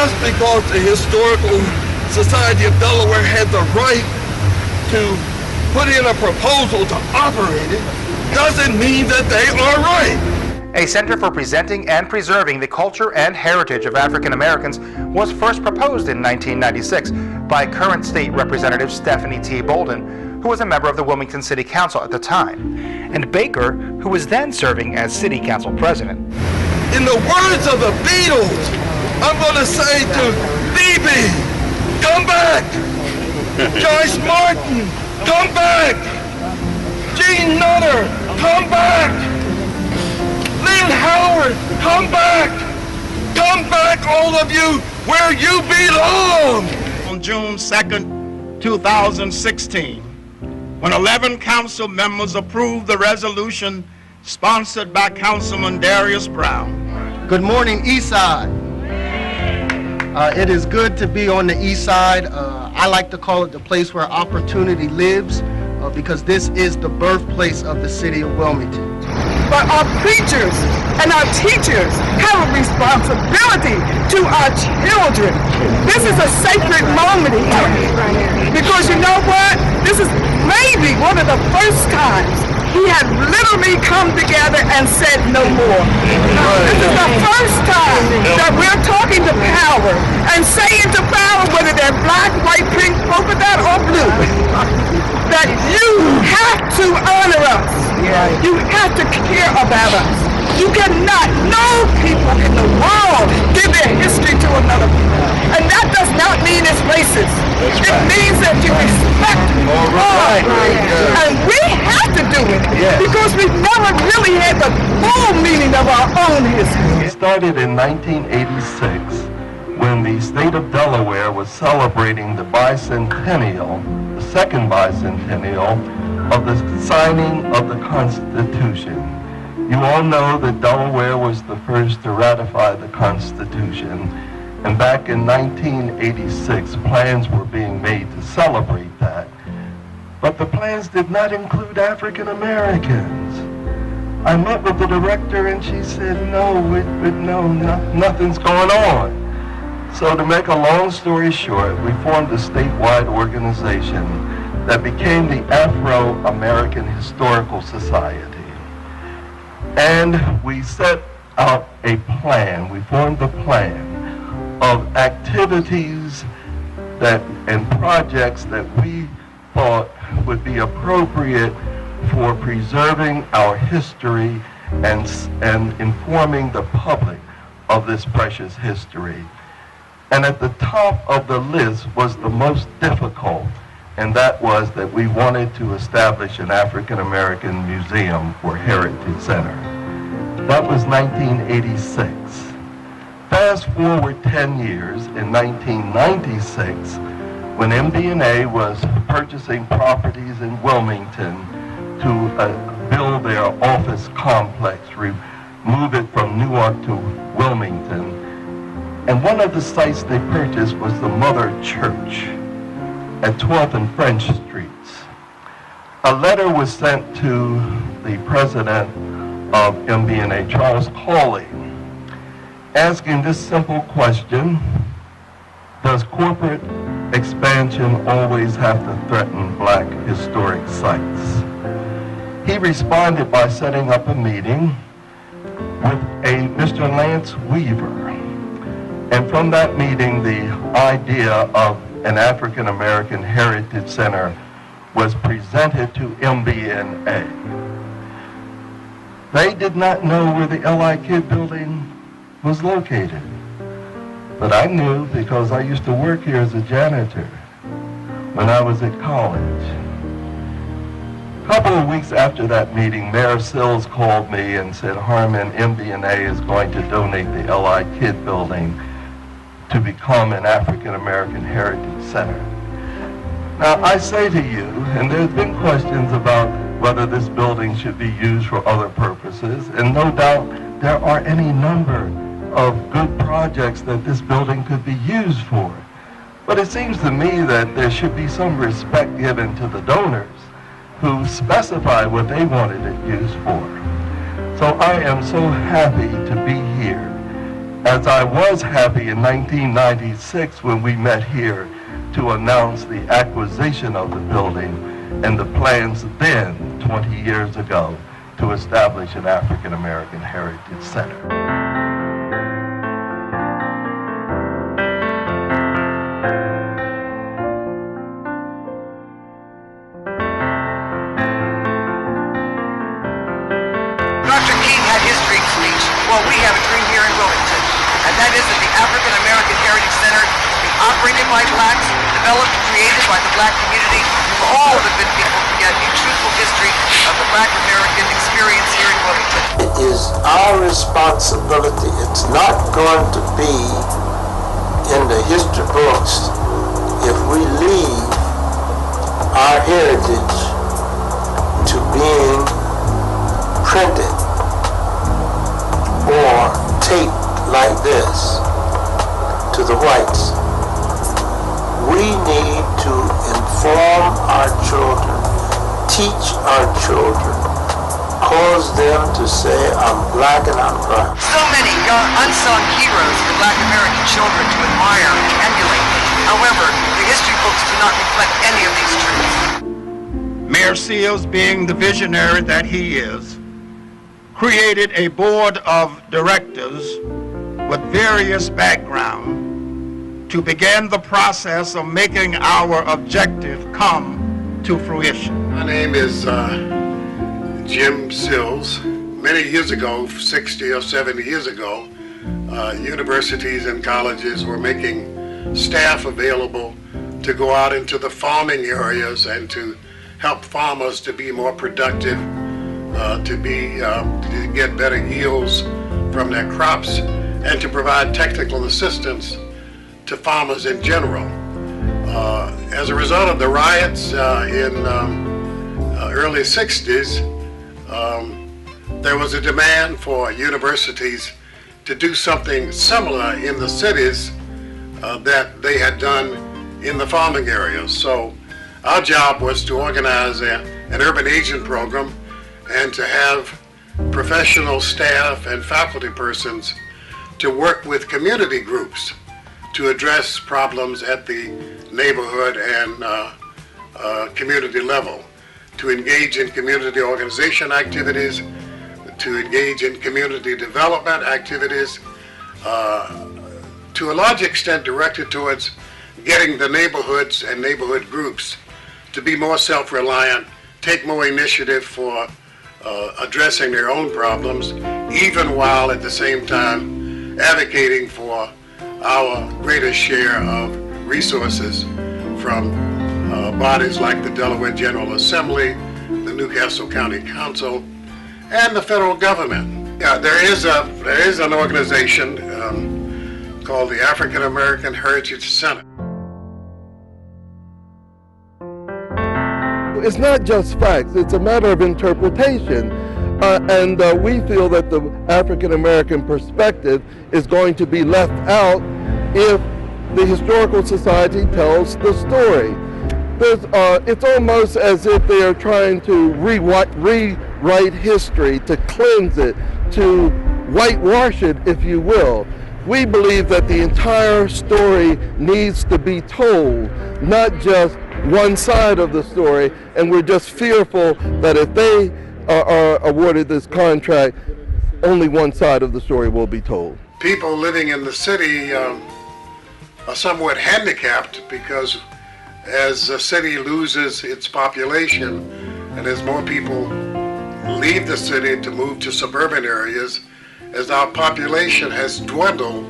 just because the Historical Society of Delaware had the right to put in a proposal to operate it doesn't mean that they are right. A center for presenting and preserving the culture and heritage of African Americans was first proposed in 1996 by current state representative Stephanie T. Bolden, who was a member of the Wilmington City Council at the time, and Baker, who was then serving as City Council president. In the words of the Beatles, I'm going to say to Phoebe, come back! Joyce Martin, come back! Gene Nutter, come back! Lynn Howard, come back! Come back, all of you, where you belong! On June 2nd, 2016, when 11 council members approved the resolution sponsored by Councilman Darius Brown. Good morning, East Side. It is good to be on the East Side. I like to call it the place where opportunity lives, because this is the birthplace of the city of Wilmington. But our preachers and our teachers have a responsibility to our children. This is a sacred moment here. Because you know what? This is maybe one of the first times he had literally come together and said no more. This is the first time that we're talking to power and saying to power, whether they're black, white, pink, polka dot, or blue, that you have to honor us. You have to care about us. You cannot, no people in the world give their history to another people. And that does not mean it's racist. It means that you respect us. And we have to do it because we've never really had the full meaning of our own history. It started in 1986 when the state of Delaware was celebrating the bicentennial, the second bicentennial of the signing of the Constitution. You all know that Delaware was the first to ratify the Constitution, and back in 1986, plans were being made to celebrate that. But the plans did not include African Americans. I met with the director and she said, nothing's going on. So to make a long story short, we formed a statewide organization that became the Afro-American Historical Society. And we set out a plan, we formed a plan of activities and projects that we thought would be appropriate for preserving our history and informing the public of this precious history. And at the top of the list was the most difficult, and that was that we wanted to establish an African American museum or heritage center. That was 1986. Fast forward 10 years, in 1996, when MBNA was purchasing properties in Wilmington to build their office complex, move it from Newark to Wilmington. And one of the sites they purchased was the Mother Church at 12th and French Streets. A letter was sent to the president of MBNA, Charles Cawley, asking this simple question: does corporate expansion always have to threaten black historic sites? He responded by setting up a meeting with a Mr. Lance Weaver. And from that meeting, the idea of an African American Heritage Center was presented to MBNA. They did not know where the L.I. Kidd building was located. But I knew because I used to work here as a janitor when I was at college. A couple of weeks after that meeting, Mayor Sills called me and said, Harmon, MBNA is going to donate the L.I. Kidd building to become an African American Heritage Center. Now I say to you, and there's been questions about whether this building should be used for other purposes, and no doubt there are any number of good projects that this building could be used for. But it seems to me that there should be some respect given to the donors who specify what they wanted it used for. So I am so happy to be here as I was happy in 1996 when we met here to announce the acquisition of the building and the plans then, 20 years ago, to establish an African American Heritage Center. Well, we have a dream here in Wilmington, and that is that the African American Heritage Center be operated by blacks, developed and created by the black community, for all of the good people to get a truthful history of the black American experience here in Wilmington. It is our responsibility. It's not going to be in the history books if we leave our heritage to being printed or taped like this to the whites. We need to inform our children, teach our children, cause them to say, I'm black and I'm proud. So many young unsung heroes for black American children to admire and emulate. However, the history books do not reflect any of these truths. Mayor Seals, being the visionary that he is, created a board of directors with various backgrounds to begin the process of making our objective come to fruition. My name is Jim Sills. Many years ago, 60 or 70 years ago, universities and colleges were making staff available to go out into the farming areas and to help farmers to be more productive, to get better yields from their crops, and to provide technical assistance to farmers in general. As a result of the riots in early 60s, there was a demand for universities to do something similar in the cities that they had done in the farming areas. So our job was to organize an urban agent program and to have professional staff and faculty persons to work with community groups to address problems at the neighborhood and community level, to engage in community organization activities, to engage in community development activities, to a large extent directed towards getting the neighborhoods and neighborhood groups to be more self-reliant, take more initiative for addressing their own problems, even while at the same time advocating for our greater share of resources from bodies like the Delaware General Assembly, the Newcastle County Council, and the federal government. Yeah, there is an organization called the African American Heritage Center. It's not just facts, it's a matter of interpretation. And we feel that the African American perspective is going to be left out if the Historical Society tells the story. It's almost as if they are trying to rewrite history, to cleanse it, to whitewash it, if you will. We believe that the entire story needs to be told, not just one side of the story, and we're just fearful that if they are awarded this contract, only one side of the story will be told. People living in the city are somewhat handicapped because as the city loses its population and as more people leave the city to move to suburban areas, as our population has dwindled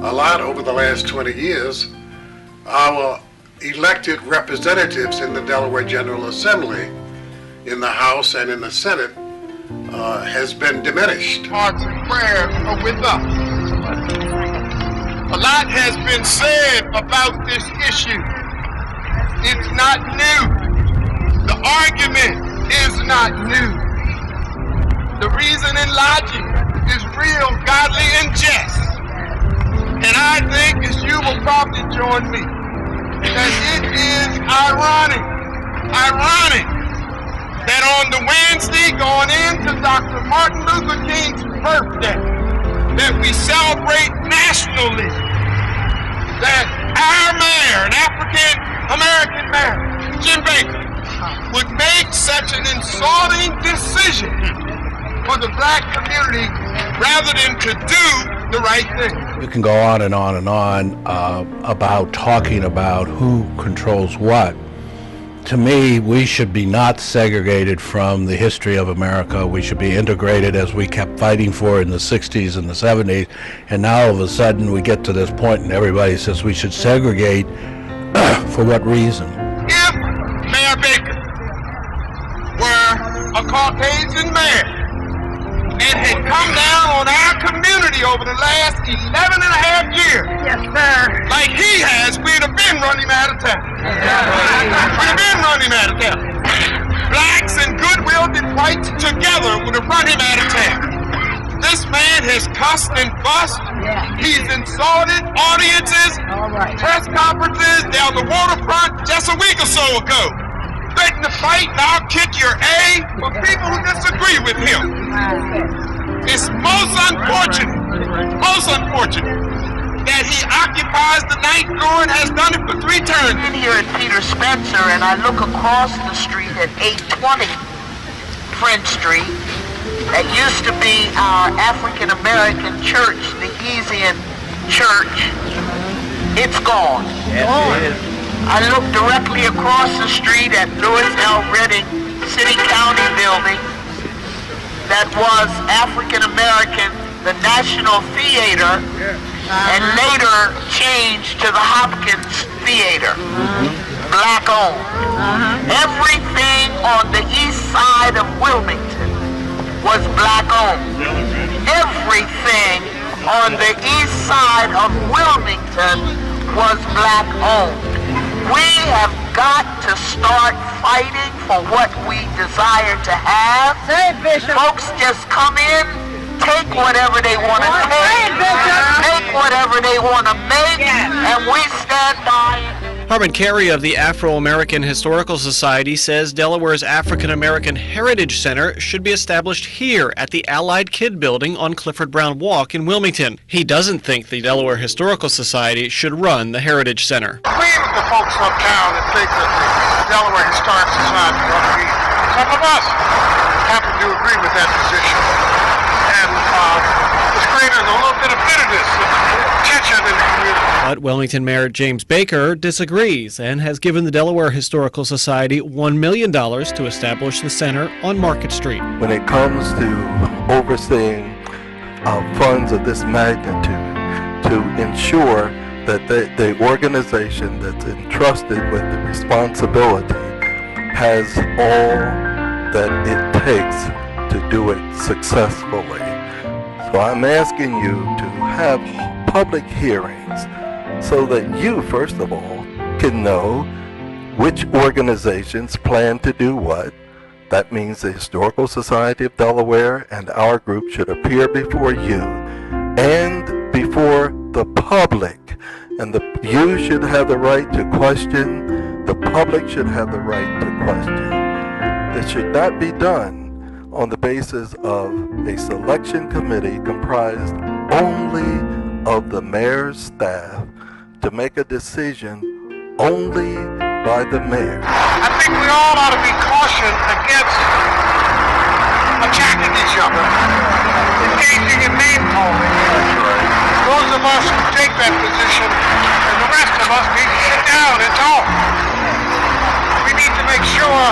a lot over the last 20 years, our elected representatives in the Delaware General Assembly, in the House and in the Senate, has been diminished. Hearts and prayers are with us. A lot has been said about this issue. It's not new. The argument is not new. The reason and logic is real, godly, and just. And I think, as you will probably join me, that it is ironic that on the Wednesday going into Dr. Martin Luther King's birthday, that we celebrate nationally that our mayor, an African-American mayor, Jim Baker, would make such an insulting decision for the black community rather than to do the right thing. You can go on and on and on about talking about who controls what. To me, we should be not segregated from the history of America. We should be integrated as we kept fighting for in the 60s and the 70s. And now all of a sudden we get to this point and everybody says we should segregate. For what reason? If Mayor Baker were a Caucasian mayor and had come down on our community over the last 11 and a half years, Yes, sir. like he has, we'd have been running him out of town. We'd have been running him out of town. Blacks and good-willed whites together would have run him out of town. This man has cussed and fussed. Yeah. He's insulted audiences, All right. press conferences down the waterfront just a week or so ago. Threatened to fight and I'll kick your A for people who disagree with him. It's most unfortunate that he occupies the ninth floor and has done it for 3 terms. I'm here at Peter Spencer and I look across the street at 820 French Street. That used to be our African American church, the Easian Church. It's gone. Yes, it is. I look directly across the street at Louis L. Redding City County building that was African American, the National Theater, and later changed to the Hopkins Theater, black owned. Everything on the east side of Wilmington was black owned. Everything on the east side of Wilmington was black owned. We have got to start fighting for what we desire to have. Say it, Bishop. Folks just come in, take whatever they want to take, make whatever they want to make, and we stand by it. Harmon Carey of the Afro-American Historical Society says Delaware's African-American Heritage Center should be established here at the Allied Kid Building on Clifford Brown Walk in Wilmington. He doesn't think the Delaware Historical Society should run the Heritage Center. I agree with the folks uptown that think that the Delaware Historic Society ought to be. Some of us happen to agree with that position. And it's created a little bit of bitterness and tension in the community. But Wilmington Mayor James Baker disagrees and has given the Delaware Historical Society $1 million to establish the center on Market Street. When it comes to overseeing funds of this magnitude, to ensure that the organization that's entrusted with the responsibility has all that it takes to do it successfully. So I'm asking you to have public hearings so that you, first of all, can know which organizations plan to do what. That means the Historical Society of Delaware and our group should appear before you and before the public. And you should have the right to question, the public should have the right to question. This should not be done on the basis of a selection committee comprised only of the mayor's staff to make a decision only by the mayor. I think we all ought to be cautioned against attacking each other, engaging in name calling. Those of us who take that position and the rest of us need to sit down and talk. We need to make sure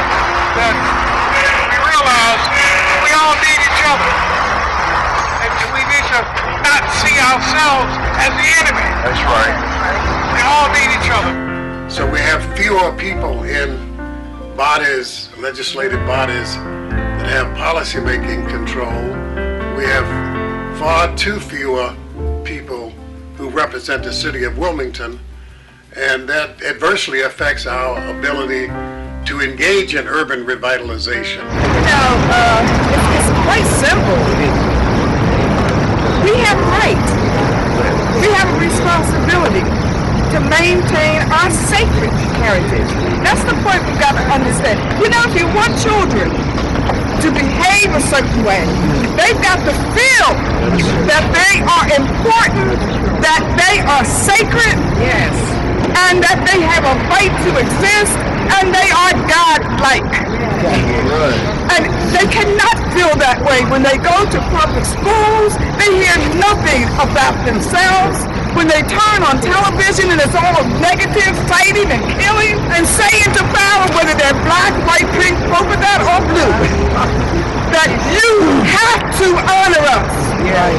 that we realize we all need each other. And we need to not see ourselves as the enemy. That's right. We all need each other. So we have fewer people in bodies, legislative bodies, that have policy-making control. We have far too fewer people who represent the city of Wilmington, and that adversely affects our ability to engage in urban revitalization. It's quite simple. We have rights. We have a responsibility to maintain our sacred heritage. That's the point we've got to understand. You know, if you want children to behave a certain way, They've got to feel that they are important, that they are sacred, yes, and that they have a right to exist, and they are God-like. And they cannot feel that way when they go to public schools. They hear nothing about themselves. When they turn on television and it's all negative, fighting and killing, and saying to power, whether they're black, white, pink, polka dot, or blue, that you have to honor us.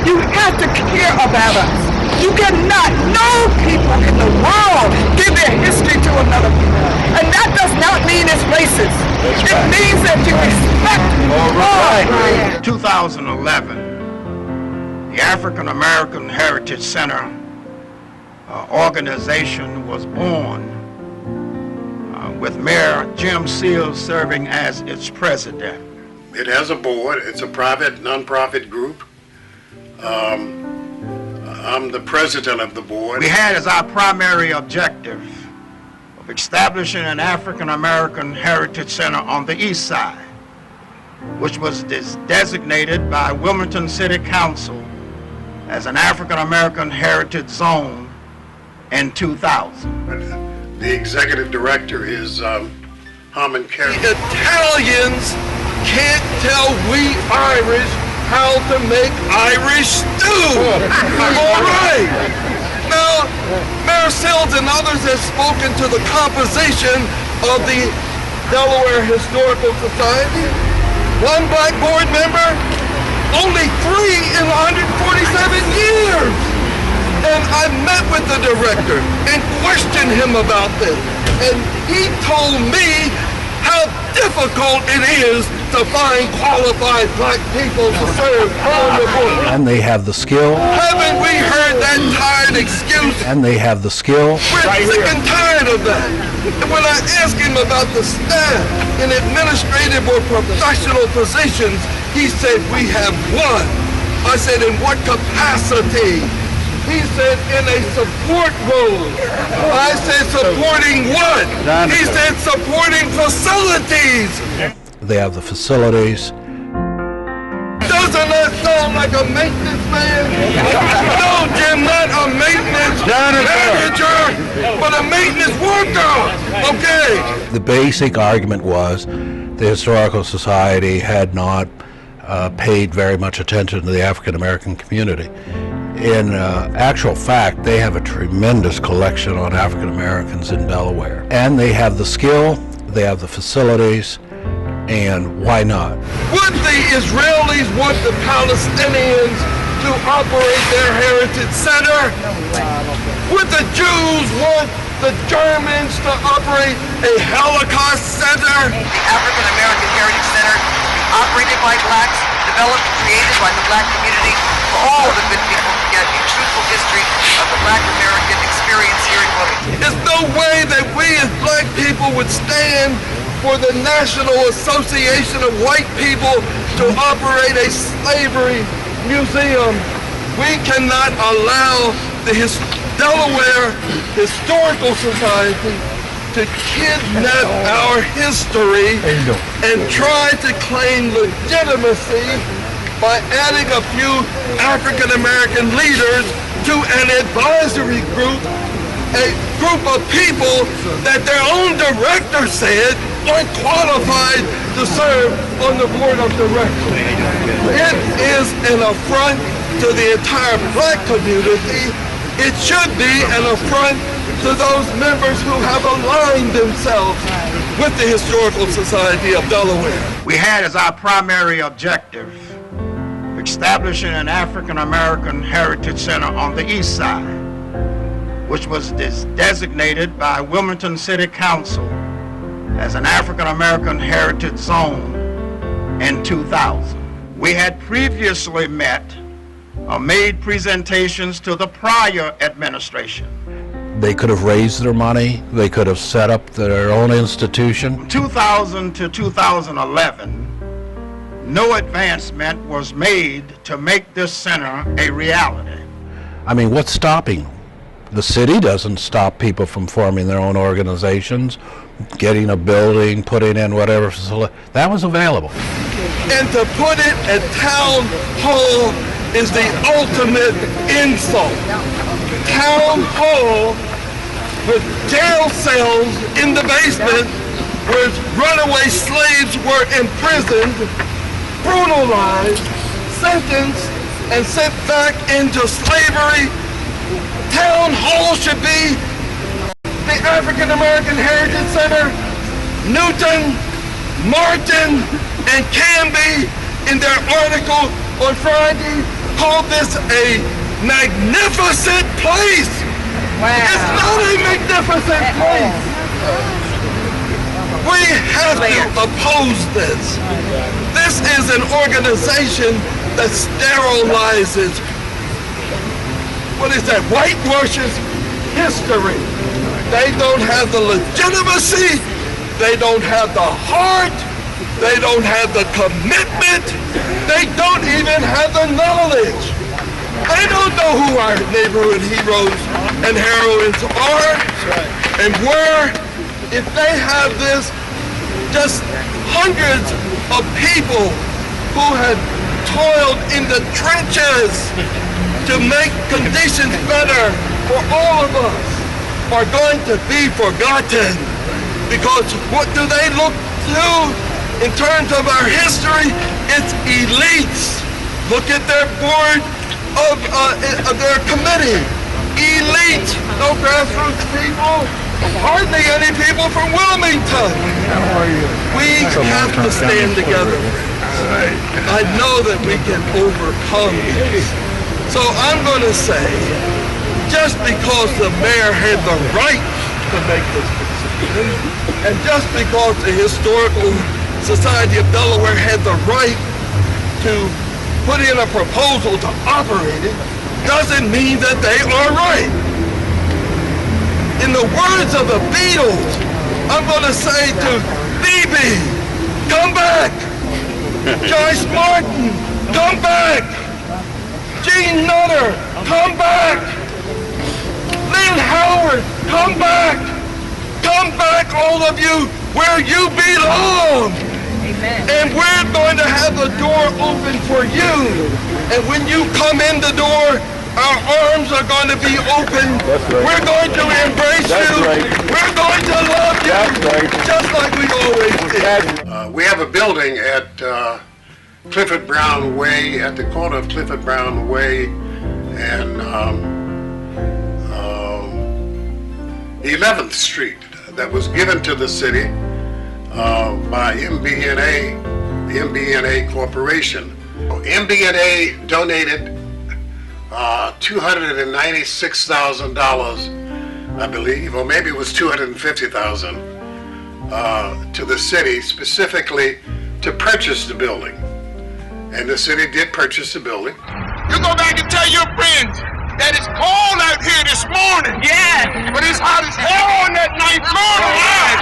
You have to care about us. You cannot, no people in the world give their history to another people. And that does not mean it's racist. It means that you respect all. 2011, the African American Heritage Center organization was born with Mayor Jim Seals serving as its president. It has a board. It's a private, nonprofit group. I'm the president of the board. We had as our primary objective of establishing an African American Heritage Center on the east side, which was designated by Wilmington City Council as an African American Heritage Zone in 2000. The executive director is Harmon Carey. The Italians can't tell we Irish how to make Irish stew. All right. Now, Mayor Sills and others have spoken to the composition of the Delaware Historical Society. One black board member, only 3 in 147 years. And I met with the director and questioned him about this. And he told me how difficult it is to find qualified black people to serve on the board. And they have the skill. Haven't we heard that tired excuse? And they have the skill. We're sick and tired of that. And when I asked him about the staff in administrative or professional positions, he said, we have one. I said, in what capacity? He said, in a support role. I said, supporting what? He said, supporting facilities. They have the facilities. Doesn't that sound like a maintenance man? No, Jim, not a maintenance manager, but a maintenance worker. Okay. The basic argument was the Historical Society had not paid very much attention to the African American community. In actual fact, they have a tremendous collection on African Americans in Delaware. And they have the skill, they have the facilities, and why not? Would the Israelis want the Palestinians to operate their heritage center? Would the Jews want the Germans to operate a Holocaust center? The African American Heritage Center, operated by blacks, developed and created by the black community for all of the good people to get a truthful history of the black American experience here in Wilmington. There's no way that we as black people would stand for the National Association of White People to operate a slavery museum. We cannot allow the Delaware Historical Society to kidnap our history and try to claim legitimacy by adding a few African American leaders to an advisory group, a group of people that their own director said aren't qualified to serve on the board of directors. It is an affront to the entire black community. It should be an affront to those members who have aligned themselves with the Historical Society of Delaware. We had as our primary objective establishing an African American Heritage Center on the east side, which was designated by Wilmington City Council as an African American Heritage Zone in 2000. We had previously met or made presentations to the prior administration. They could have raised their money. They could have set up their own institution. From 2000 to 2011, no advancement was made to make this center a reality. I mean, what's stopping? The city doesn't stop people from forming their own organizations, getting a building, putting in whatever facility. That was available. And to put it at town hall is the ultimate insult. Town hall with jail cells in the basement where runaway slaves were imprisoned, brutalized, sentenced, and sent back into slavery. Town hall should be the African American Heritage Center. Newton, Martin, and Canby, in their article on Friday, called this a magnificent place. Wow. It's not a magnificent place. We have to oppose this. This is an organization that sterilizes, whitewashes history. They don't have the legitimacy, they don't have the heart, they don't have the commitment, they don't even have the knowledge. They don't know who our neighborhood heroes and heroines are and were. If they have this, just hundreds of people who had toiled in the trenches to make conditions better for all of us are going to be forgotten. Because what do they look to in terms of our history? It's elites. Look at their board of their committee. Elite, no grassroots people, hardly any people from Wilmington. We have to stand together. I know that we can overcome this. So I'm going to say, just because the mayor had the right to make this decision, and just because the Historical Society of Delaware had the right to put in a proposal to operate it, doesn't mean that they are right. In the words of the Beatles, I'm going to say to Phoebe, come back. Joyce Martin, come back. Gene Nutter, come back. Lynn Howard, come back. Come back, all of you, where you belong. Amen. And we're going to have the door open for you. And when you come in the door, our arms are going to be open. Right. We're going to embrace you. Right. We're going to love you. Right. Just like we always did. We have a building at Clifford Brown Way, at the corner of Clifford Brown Way and 11th Street, that was given to the city by MBNA, the MBNA Corporation. MBNA donated $296,000, I believe, or maybe it was $250,000 to the city, specifically to purchase the building. And the city did purchase the building. You go back and tell your friends that it's cold out here this morning. Yeah. But it's hot as hell on that 9th floor tonight.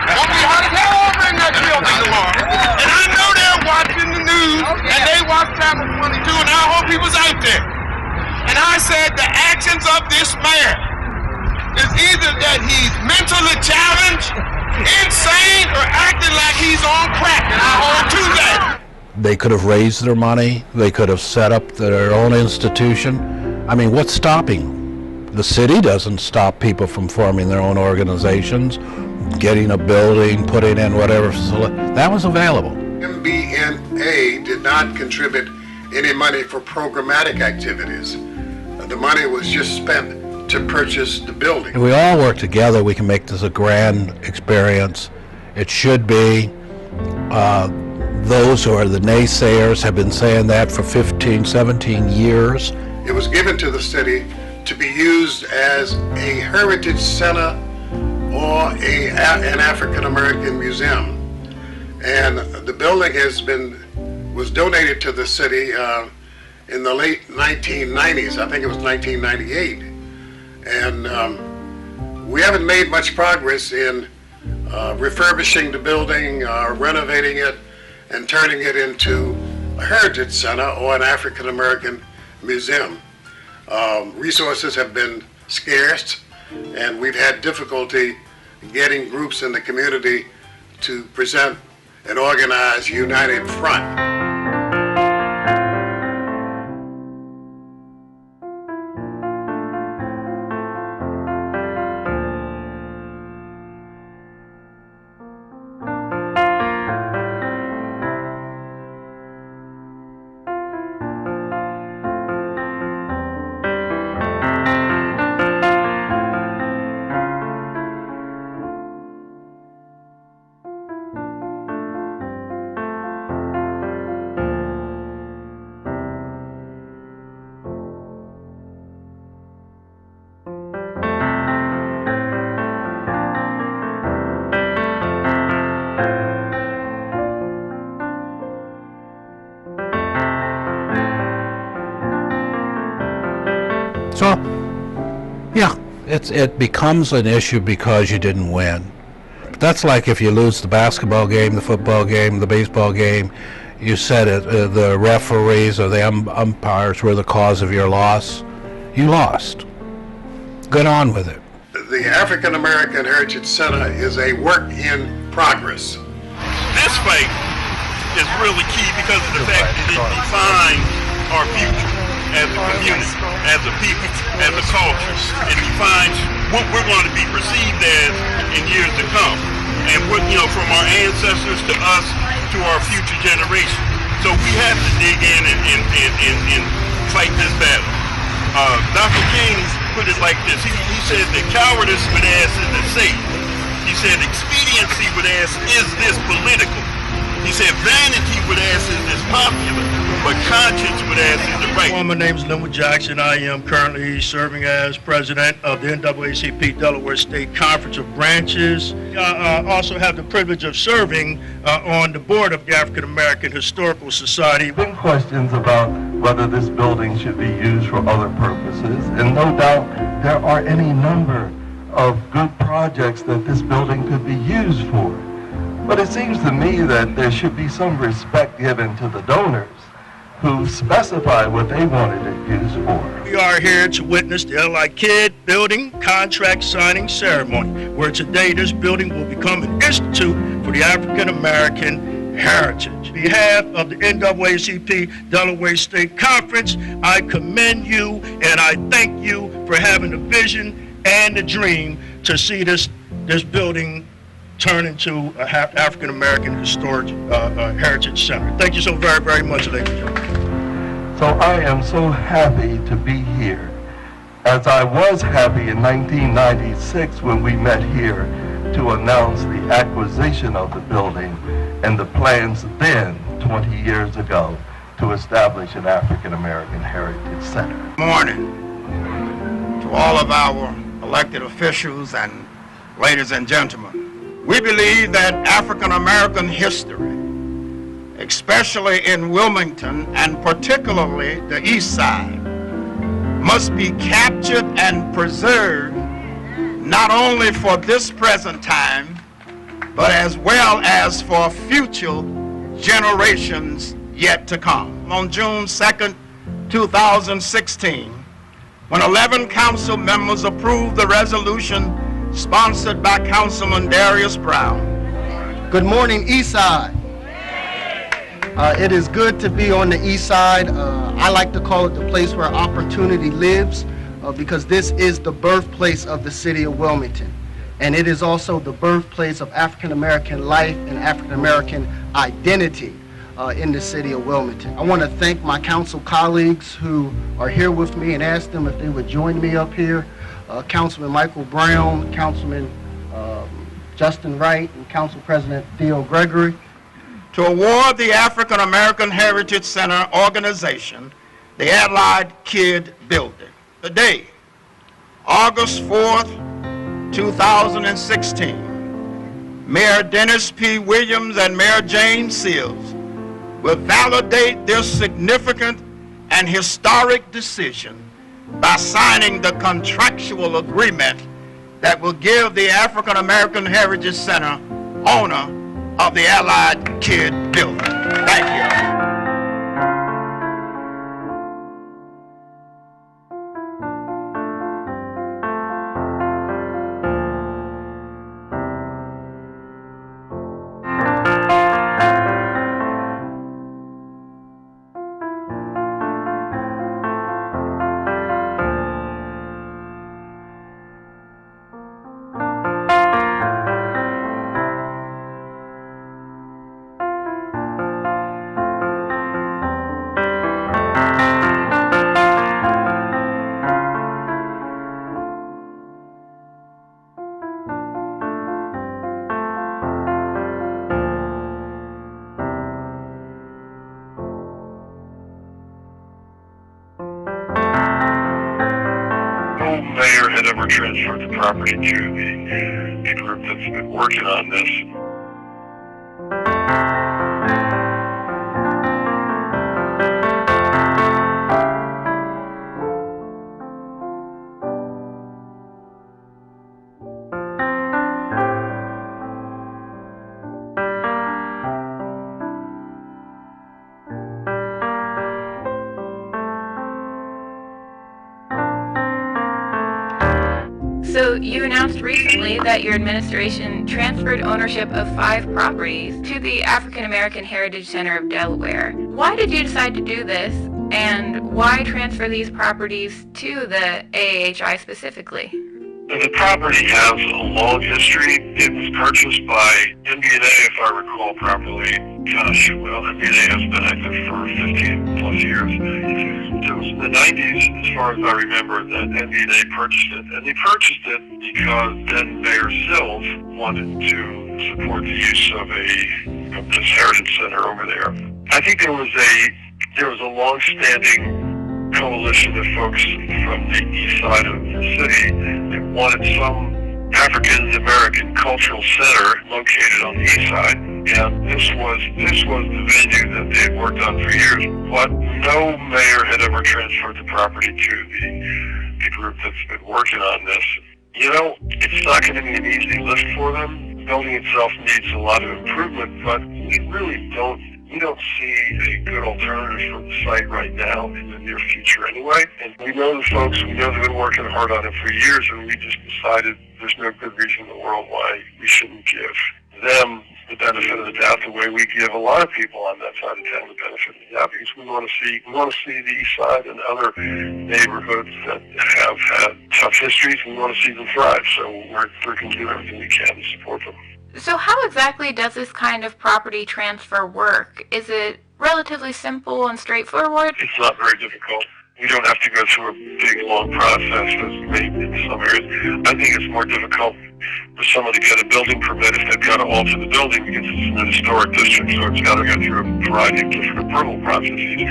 It'll be hot as hell over in that building tomorrow. And I know they're watching the news, and they watch Channel 22, and I hope he was out there. And I said the actions of this man is either that he's mentally challenged, insane, or acting like he's on crack, and I hold to that. They could have raised their money. They could have set up their own institution. I mean, what's stopping? The city doesn't stop people from forming their own organizations, getting a building, putting in whatever. That was available. MBNA did not contribute any money for programmatic activities. The money was just spent to purchase the building. If we all work together, we can make this a grand experience. It should be. Those who are the naysayers have been saying that for 15, 17 years. It was given to the city to be used as a heritage center or an African American museum. And the building was donated to the city in the late 1990s. I think it was 1998. And we haven't made much progress in refurbishing the building, renovating it, and turning it into a heritage center or an African American museum. Resources have been scarce, and we've had difficulty getting groups in the community to present an organized, united front. So, yeah, it becomes an issue because you didn't win. That's like if you lose the basketball game, the football game, the baseball game, you said it, the referees or the umpires were the cause of your loss. You lost. Get on with it. The African American Heritage Center is a work in progress. This fight is really key because of the fact that it defines our future as a community, as a people, as a culture. It defines what we're going to be perceived as in years to come. And what, from our ancestors to us to our future generation. So we have to dig in and fight this battle. Dr. King put it like this. He said that cowardice would ask, is it safe? He said expediency would ask, is this political? He said vanity would ask, is this popular? But conscience would ask, is it right? Well, my name is Linwood Jackson. I am currently serving as president of the NAACP Delaware State Conference of Branches. I also have the privilege of serving on the board of the African American Historical Society. There have been questions about whether this building should be used for other purposes, and no doubt there are any number of good projects that this building could be used for. But it seems to me that there should be some respect given to the donors who specify what they wanted it used for. We are here to witness the Allied Kid Building contract signing ceremony, where today this building will become an institute for the African American heritage. On behalf of the NAACP Delaware State Conference, I commend you and I thank you for having the vision and the dream to see this building turn into an African American Historic Heritage Center. Thank you so very, very much, ladies and gentlemen. So I am so happy to be here, as I was happy in 1996 when we met here to announce the acquisition of the building and the plans then, 20 years ago, to establish an African American Heritage Center. Good morning to all of our elected officials and ladies and gentlemen. We believe that African American history, especially in Wilmington and particularly the East Side, must be captured and preserved not only for this present time, but as well as for future generations yet to come. On June 2nd, 2016, when 11 council members approved the resolution sponsored by Councilman Darius Brown. Good morning, East Side. It is good to be on the East Side. I like to call it the place where opportunity lives, because this is the birthplace of the city of Wilmington. And it is also the birthplace of African American life and African American identity in the city of Wilmington. I want to thank my council colleagues who are here with me and ask them if they would join me up here. Councilman Michael Brown, Councilman Justin Wright, and Council President Theo Gregory. To award the African American Heritage Center organization the Allied Kid Building. Today, August 4th, 2016, Mayor Dennis P. Williams and Mayor James Seals will validate this significant and historic decision by signing the contractual agreement that will give the African American Heritage Center owner of the Allied Kid Building. Thank you. ever transferred the property to the group that's been working on this. So you announced recently that your administration transferred ownership of 5 properties to the African American Heritage Center of Delaware. Why did you decide to do this, and why transfer these properties to the AAHI specifically? The property has a long history. It was purchased by MBNA, if I recall properly. Gosh, well, MBNA has been active for 15 plus years. It was in the 90s, as far as I remember, that MBNA purchased it. And they purchased it because then Mayor Sills wanted to support the use of this heritage center over there. I think there was a long-standing coalition of folks from the east side of the city that wanted some African American cultural center located on the east side, and this was the venue that they had worked on for years. But no mayor had ever transferred the property to the group that's been working on this. You know, it's not going to be an easy lift for them. The building itself needs a lot of improvement, but we really don't see a good alternative for the site right now in the near future anyway. And we know the folks, we know they've been working hard on it for years, and we just decided there's no good reason in the world why we shouldn't give them the benefit of the doubt the way we give a lot of people on that side of town the benefit of the doubt, because we want to see the east side and other neighborhoods that have had tough histories, and we want to see them thrive. So we're going to do everything we can to support them. So how exactly does this kind of property transfer work? Is it relatively simple and straightforward? It's not very difficult. We don't have to go through a big, long process as maybe in some areas. I think it's more difficult for someone to get a building permit if they've got to alter the building because it's in an historic district, so it's got to go through a variety of different approval processes.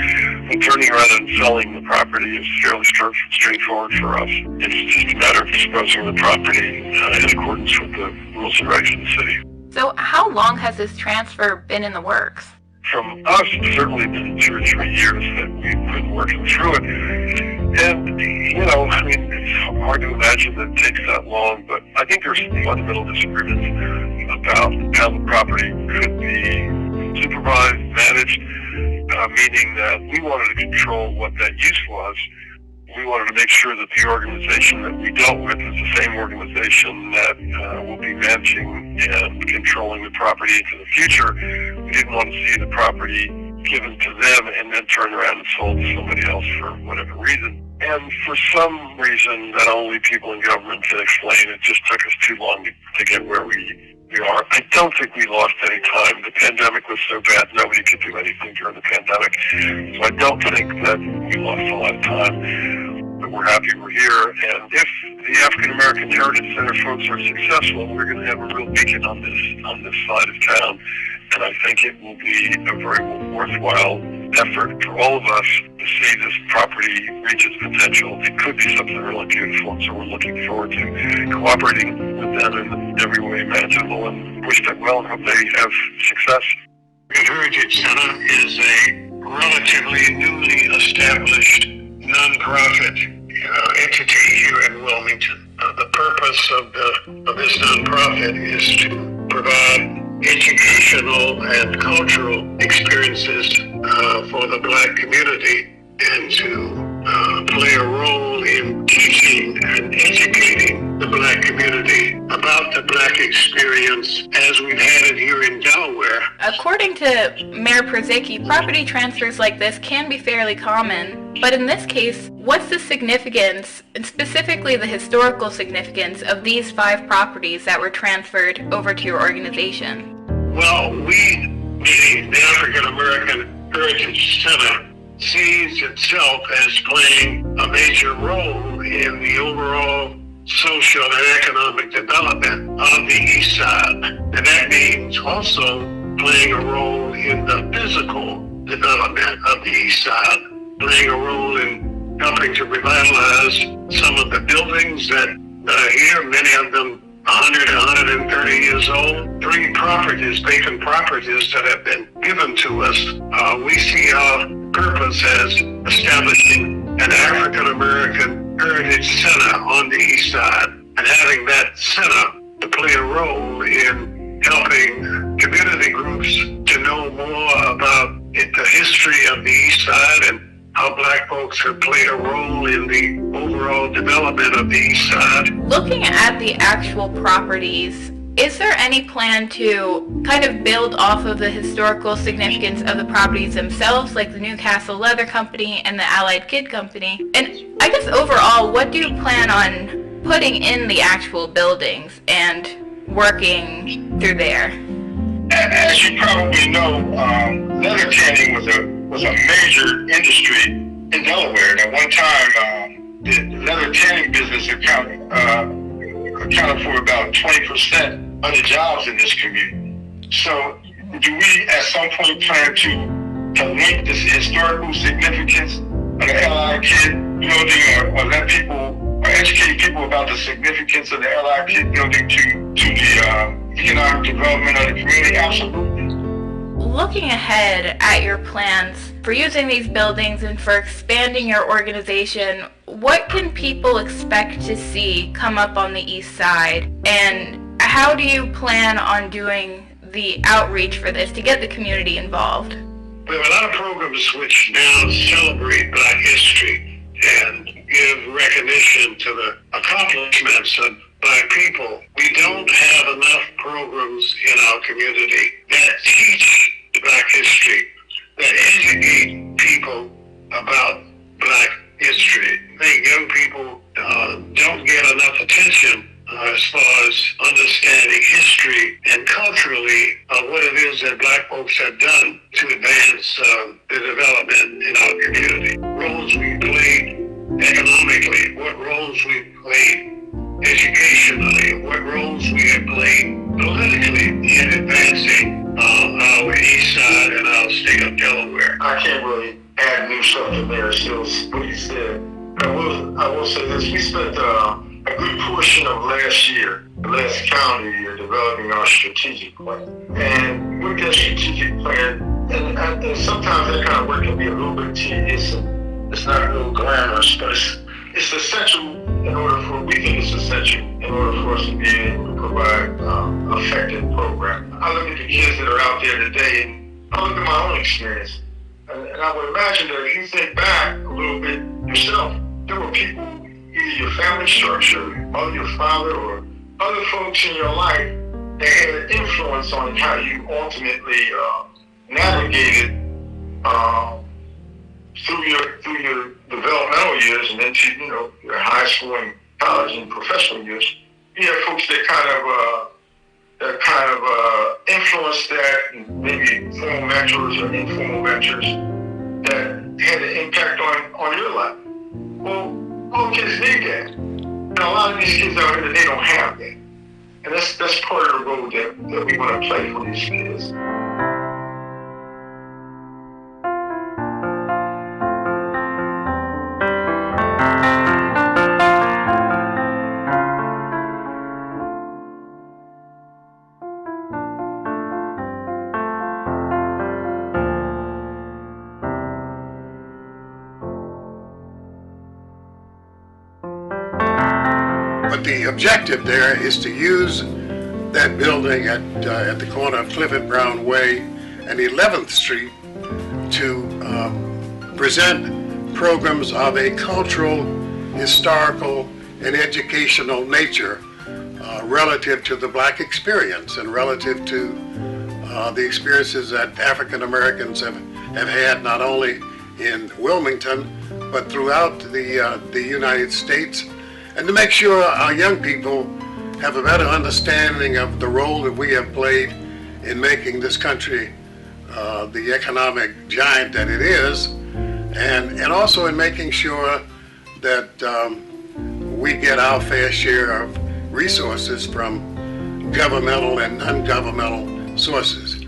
But turning around and selling the property is fairly straightforward for us. It's just a matter of disposing of the property in accordance with the rules and regs of the city. So how long has this transfer been in the works? From us, it's certainly been 2 or 3 years that we've been working through it. And, you know, I mean, it's hard to imagine that it takes that long, but I think there's some fundamental disagreements about how the property could be supervised, managed, meaning that we wanted to control what that use was. We wanted to make sure that the organization that we dealt with is the same organization that will be managing and controlling the property into the future. We didn't want to see the property given to them and then turn around and sold to somebody else for whatever reason. And for some reason that only people in government can explain, it just took us too long to get where we are. I don't think we lost any time. The pandemic was so bad, nobody could do anything during the pandemic. So I don't think that we lost a lot of time. But we're happy we're here. And if the African American Heritage Center folks are successful, we're going to have a real beacon on this side of town. And I think it will be a very worthwhile effort for all of us to see this property reach its potential. It could be something really beautiful, and so we're looking forward to cooperating with them in every way imaginable and wish them well and hope they have success. The Heritage Center is a relatively newly established nonprofit entity here in Wilmington. The purpose of this nonprofit is to provide educational and cultural experiences for the Black community and to play a role in teaching and educating the Black community about the Black experience as we've had it here in Delaware. According to Mayor Przicki, property transfers like this can be fairly common, but in this case, what's the significance, and specifically the historical significance, of these 5 properties that were transferred over to your organization? Well, the African American Heritage Center sees itself as playing a major role in the overall social and economic development of the East Side. And that means also playing a role in the physical development of the East Side, playing a role in helping to revitalize some of the buildings that that are here, many of them 100 to 130 years old. 3 properties, vacant properties that have been given to us. We see our purpose as establishing an African American Heritage Center on the East Side, and having that center to play a role in helping community groups to know more about the history of the East Side and how Black folks have played a role in the overall development of the East Side. Looking at the actual properties, is there any plan to kind of build off of the historical significance of the properties themselves, like the Newcastle Leather Company and the Allied Kid Company? And I guess overall, what do you plan on putting in the actual buildings and working through there? As you probably know, leather tanning was a major industry in Delaware. At one time, the leather tanning business accounted for about 20% of the jobs in this community. So, do we at some point plan to link this historical significance of the Allied Kid building, or let people, or educate people about the significance of the Allied Kid building to the economic development of the community? Absolutely. Looking ahead at your plans for using these buildings and for expanding your organization, what can people expect to see come up on the East Side? And how do you plan on doing the outreach for this to get the community involved? We have a lot of programs which now celebrate Black history and give recognition to the accomplishments of Black people. We don't have enough programs in our community that teach Black history, that educate people about Black history. I think young people don't get enough attention as far as understanding history and culturally what it is that Black folks have done to advance the development in our community. Roles we played economically, what roles we played educationally, what roles we have played politically in advancing our East Side and our state of Delaware. I can't really add new stuff to there, still what you said. I will say this: we spent a good portion of last year, the last calendar year, developing our strategic plan. And with that strategic plan, and sometimes that kind of work can be a little bit tedious and it's not real glamorous, but it's essential in order for, we think it's essential in order for us to be able to provide effective programming. I look at the kids that are out there today, and I look at my own experience, and I would imagine that if you think back a little bit yourself, there were people, either your family structure, or your father, or other folks in your life that had an influence on how you ultimately navigated through your developmental years and into your high school and college and professional years. You have folks that kind of influenced that, and maybe formal mentors or informal mentors that had an impact on your life. Well, all kids need that. And a lot of these kids out here, they don't have that. And that's part of the role that we want to play for these kids. The objective there is to use that building at the corner of Clifford Brown Way and 11th Street to present programs of a cultural, historical, and educational nature relative to the Black experience and relative to the experiences that African Americans have had not only in Wilmington but throughout the United States, and to make sure our young people have a better understanding of the role that we have played in making this country the economic giant that it is, and also in making sure that we get our fair share of resources from governmental and non-governmental sources.